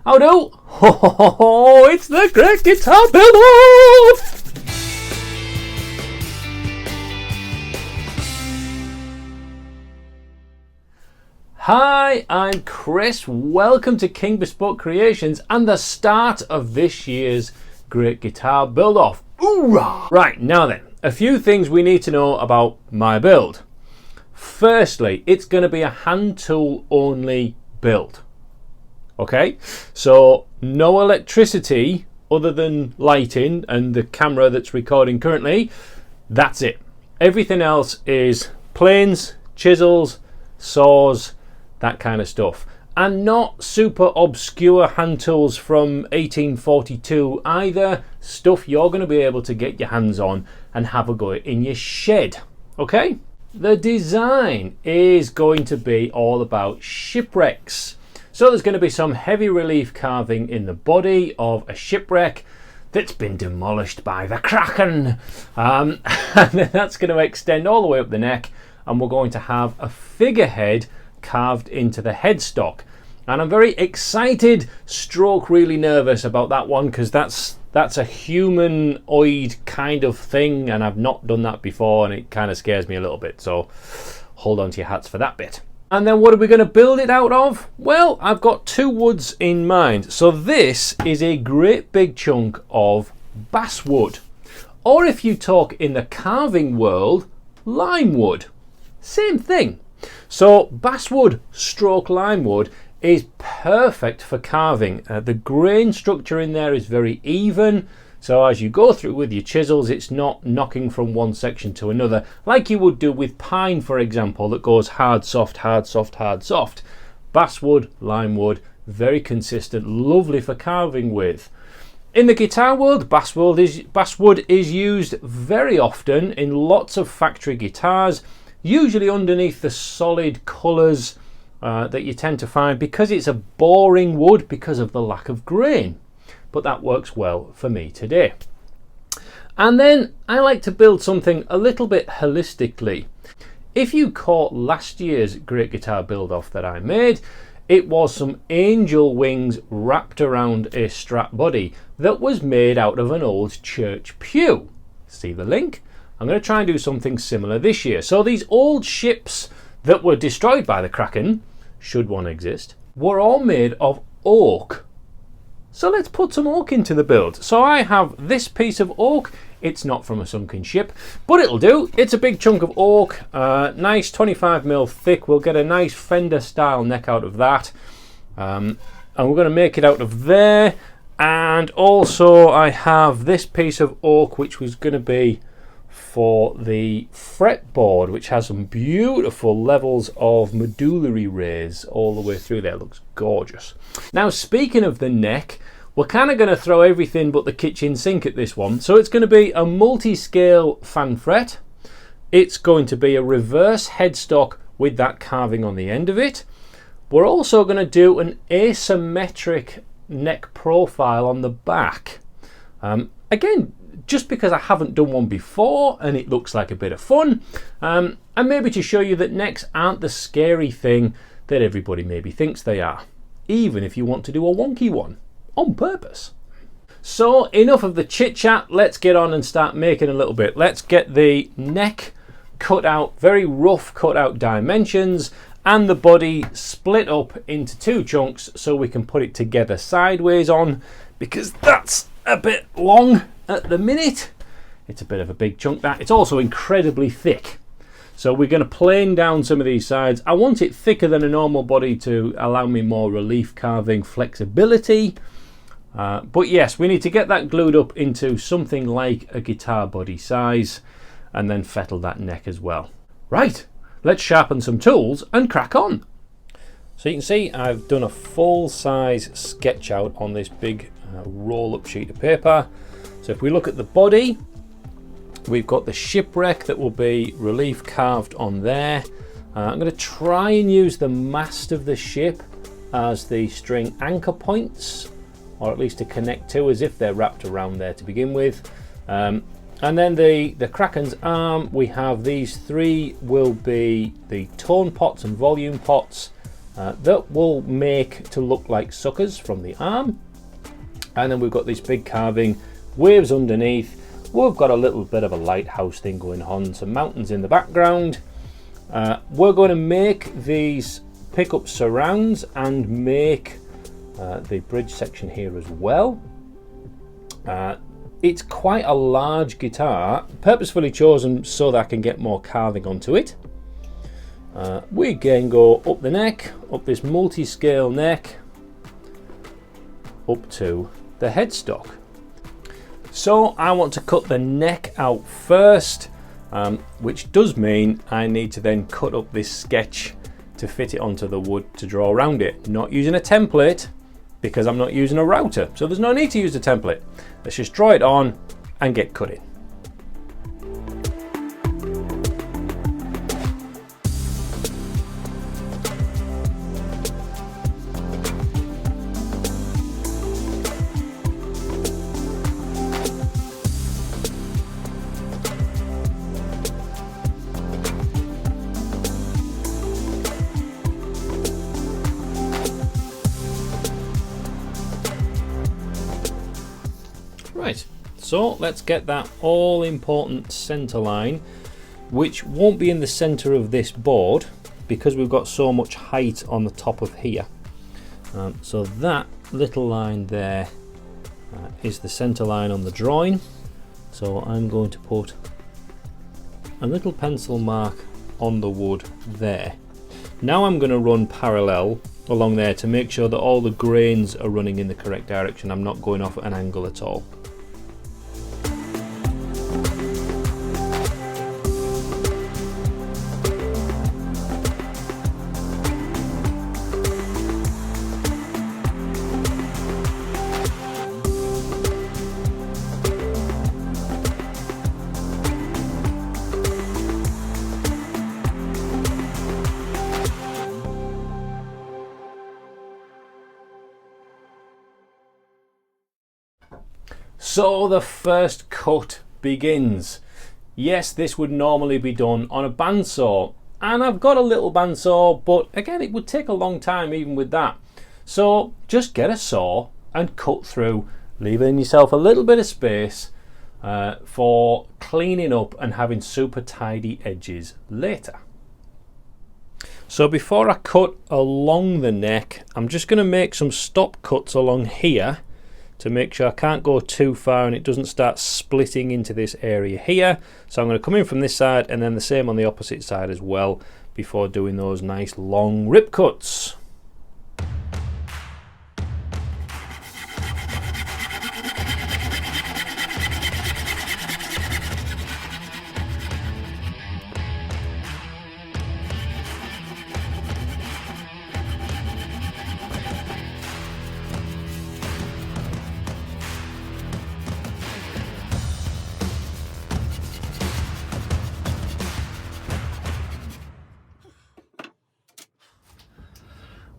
How do? Oh, it's the Great Guitar Build-Off! Hi, I'm Chris. Welcome to King Bespoke Creations and the start of this year's Great Guitar Build-Off. Hoorah! Right, now then, a few things we need to know about my build. Firstly, it's going to be a hand tool only build. Okay, so no electricity other than lighting and the camera that's recording currently. That's it. Everything else is planes, chisels, saws, that kind of stuff. And not super obscure hand tools from 1842 either. Stuff you're going to be able to get your hands on and have a go in your shed. Okay? The design is going to be all about shipwrecks. So there's going to be some heavy relief carving in the body of a shipwreck that's been demolished by the Kraken. And then that's going to extend all the way up the neck, and we're going to have a figurehead carved into the headstock. And I'm very excited, stroke really nervous about that one, because that's a humanoid kind of thing, and I've not done that before, and it kind of scares me a little bit. So hold on to your hats for that bit. And then what are we going to build it out of? Well, I've got two woods in mind. So this is a great big chunk of basswood. Or if you talk in the carving world, lime wood. Same thing. So basswood stroke lime wood is perfect for carving. The grain structure in there is very even. So as you go through with your chisels, it's not knocking from one section to another like you would do with pine, for example, that goes hard, soft, hard, soft, hard, soft. Basswood, lime wood, very consistent, lovely for carving with. In the guitar world, basswood is used very often in lots of factory guitars, usually underneath the solid colours that you tend to find, because it's a boring wood because of the lack of grain. But that works well for me today. And then I like to build something a little bit holistically. If you caught last year's Great Guitar Build-Off that I made, it was some angel wings wrapped around a strap body that was made out of an old church pew. See the link? I'm going to try and do something similar this year. So these old ships that were destroyed by the Kraken, should one exist, were all made of oak. So let's put some oak into the build. So I have this piece of oak. It's not from a sunken ship, but it'll do. It's a big chunk of oak, nice 25mm thick. We'll get a nice Fender style neck out of that. And we're going to make it out of there. And also I have this piece of oak, which was going to be for the fretboard, which has some beautiful levels of medullary rays all the way through there. Looks gorgeous. Now, speaking of the neck, we're kind of going to throw everything but the kitchen sink at this one. So it's going to be a multi-scale fan fret. It's going to be a reverse headstock with that carving on the end of it. We're also going to do an asymmetric neck profile on the back. Again, just because I haven't done one before and it looks like a bit of fun, and maybe to show you that necks aren't the scary thing that everybody maybe thinks they are, even if you want to do a wonky one on purpose. So enough of the chit chat, let's get on and start making a little bit. Let's get the neck cut out, very rough cut out dimensions, and the body split up into two chunks so we can put it together sideways on, because that's a bit long at the minute. It's a bit of a big chunk that. It's also incredibly thick. So we're going to plane down some of these sides. I want it thicker than a normal body to allow me more relief carving flexibility. But yes, we need to get that glued up into something like a guitar body size and then fettle that neck as well. Right, let's sharpen some tools and crack on. So you can see I've done a full size sketch out on this big roll up sheet of paper. So if we look at the body, we've got the shipwreck that will be relief carved on there. I'm going to try and use the mast of the ship as the string anchor points, or at least to connect to, as if they're wrapped around there to begin with. And then the Kraken's arm, we have these three will be the tone pots and volume pots. that we'll make to look like suckers from the arm. And then we've got this big carving, waves underneath. We've got a little bit of a lighthouse thing going on, some mountains in the background. We're going to make these pickup surrounds and make the bridge section here as well. It's quite a large guitar, purposefully chosen so that I can get more carving onto it. We again go up the neck, up this multi-scale neck, up to the headstock. So I want to cut the neck out first, which does mean I need to then cut up this sketch to fit it onto the wood to draw around it. Not using a template because I'm not using a router, so there's no need to use a template. Let's just draw it on and get cutting. Right, so let's get that all important center line, which won't be in the center of this board because we've got so much height on the top of here. So that little line there is the center line on the drawing. So I'm going to put a little pencil mark on the wood there. Now I'm going to run parallel along there to make sure that all the grains are running in the correct direction. I'm not going off at an angle at all. So the first cut begins. Yes, this would normally be done on a bandsaw, and I've got a little bandsaw, but again it would take a long time even with that. So just get a saw and cut through, leaving yourself a little bit of space for cleaning up and having super tidy edges later. So before I cut along the neck, I'm just going to make some stop cuts along here to make sure I can't go too far and it doesn't start splitting into this area here. So I'm going to come in from this side and then the same on the opposite side as well before doing those nice long rip cuts.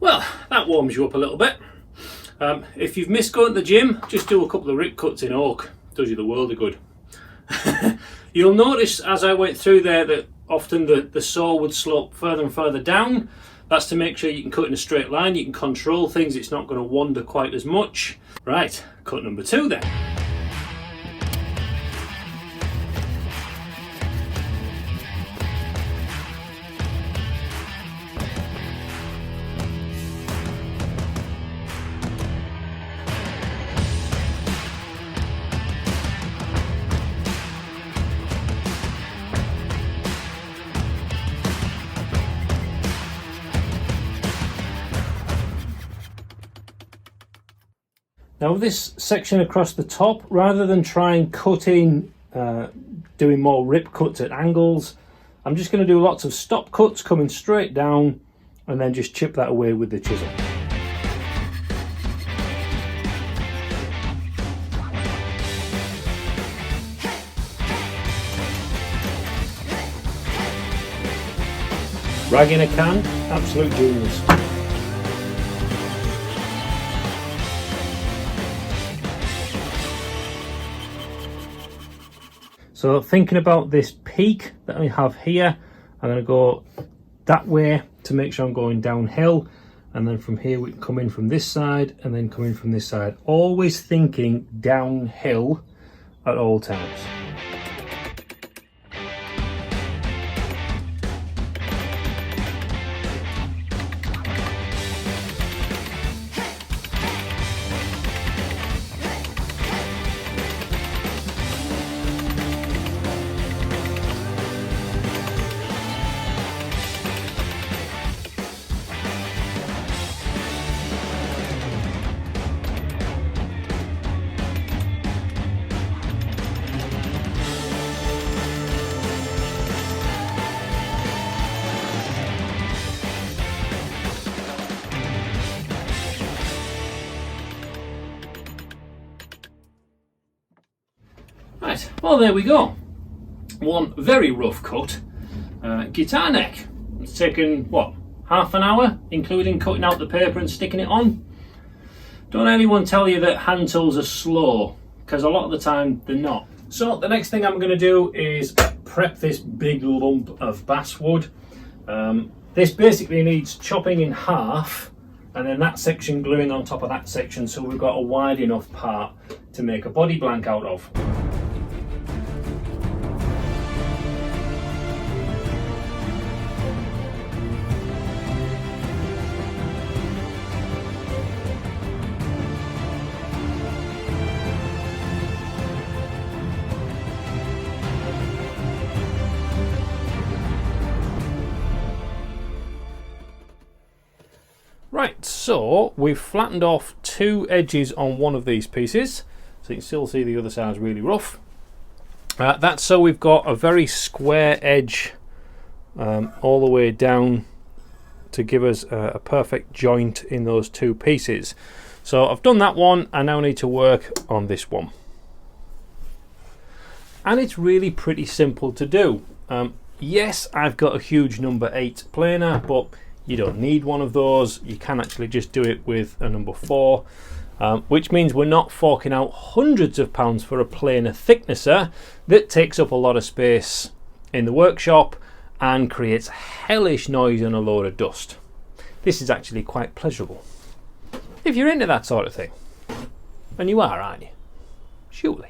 Well, that warms you up a little bit. If you've missed going to the gym, just do a couple of rip cuts in oak. Does you the world of good. You'll notice as I went through there that often the saw would slope further and further down. That's to make sure you can cut in a straight line, you can control things, it's not going to wander quite as much. Right, cut number 2 then. Now with this section across the top, rather than try and cut in, doing more rip cuts at angles, I'm just going to do lots of stop cuts coming straight down and then just chip that away with the chisel. Rag in a can, absolute genius. So thinking about this peak that I have here, I'm going to go that way to make sure I'm going downhill. and then from here we can come in from this side and then come in from this side, always thinking downhill at all times. Right, well there we go. One very rough cut guitar neck. It's taken, what, half an hour, including cutting out the paper and sticking it on. Don't anyone tell you that hand tools are slow, because a lot of the time they're not. So the next thing I'm going to do is prep this big lump of basswood. This basically needs chopping in half, and then that section gluing on top of that section, so we've got a wide enough part to make a body blank out of. Right, so we've flattened off two edges on one of these pieces, so you can still see the other side's really rough. That's so we've got a very square edge all the way down to give us a perfect joint in those two pieces. So I've done that one, I now need to work on this one. And it's really pretty simple to do. Yes, I've got a huge number 8 planer, but you don't need one of those. You can actually just do it with a number 4, which means we're not forking out hundreds of pounds for a planer thicknesser that takes up a lot of space in the workshop and creates hellish noise and a load of dust. This is actually quite pleasurable, if you're into that sort of thing. And you are, aren't you? Surely.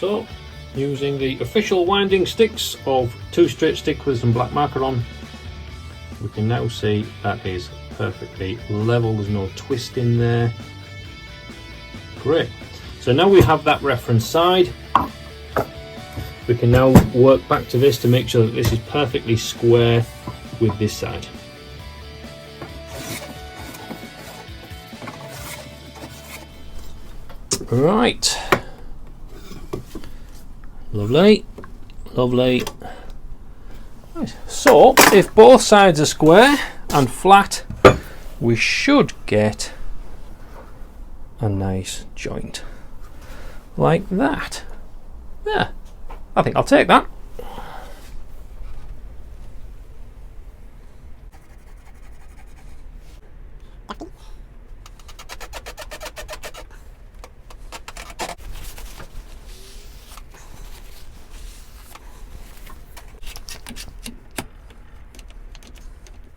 So, using the official winding sticks of 2 straight stick with some black marker on, we can now see that is perfectly level, there's no twist in there. Great. So now we have that reference side, we can now work back to this to make sure that this is perfectly square with this side. Right. Lovely, lovely. Right. So, if both sides are square and flat, we should get a nice joint like that. Yeah, I think I'll take that.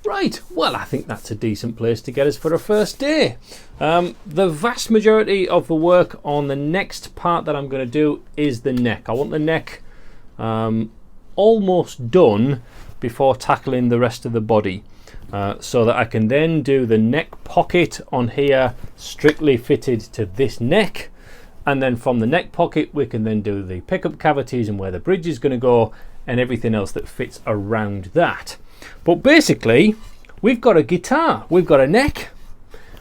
Right, well, I think that's a decent place to get us for a first day. The vast majority of the work on the next part that I'm going to do is the neck. I want the neck almost done before tackling the rest of the body, so that I can then do the neck pocket on here strictly fitted to this neck, and then from the neck pocket we can then do the pickup cavities and where the bridge is going to go and everything else that fits around that. But basically, we've got a guitar, we've got a neck,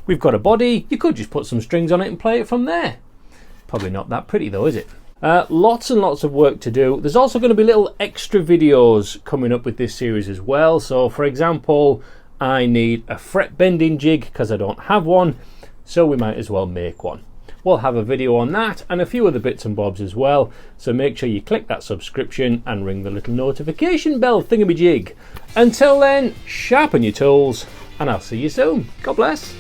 we've got a body. You could just put some strings on it and play it from there. Probably not that pretty though, is it? Lots and lots of work to do. There's also going to be little extra videos coming up with this series as well. So for example, I need a fret bending jig because I don't have one, so we might as well make one. We'll have a video on that and a few other bits and bobs as well, so make sure you click that subscription and ring the little notification bell thingamajig. Until then, sharpen your tools and I'll see you soon. God bless.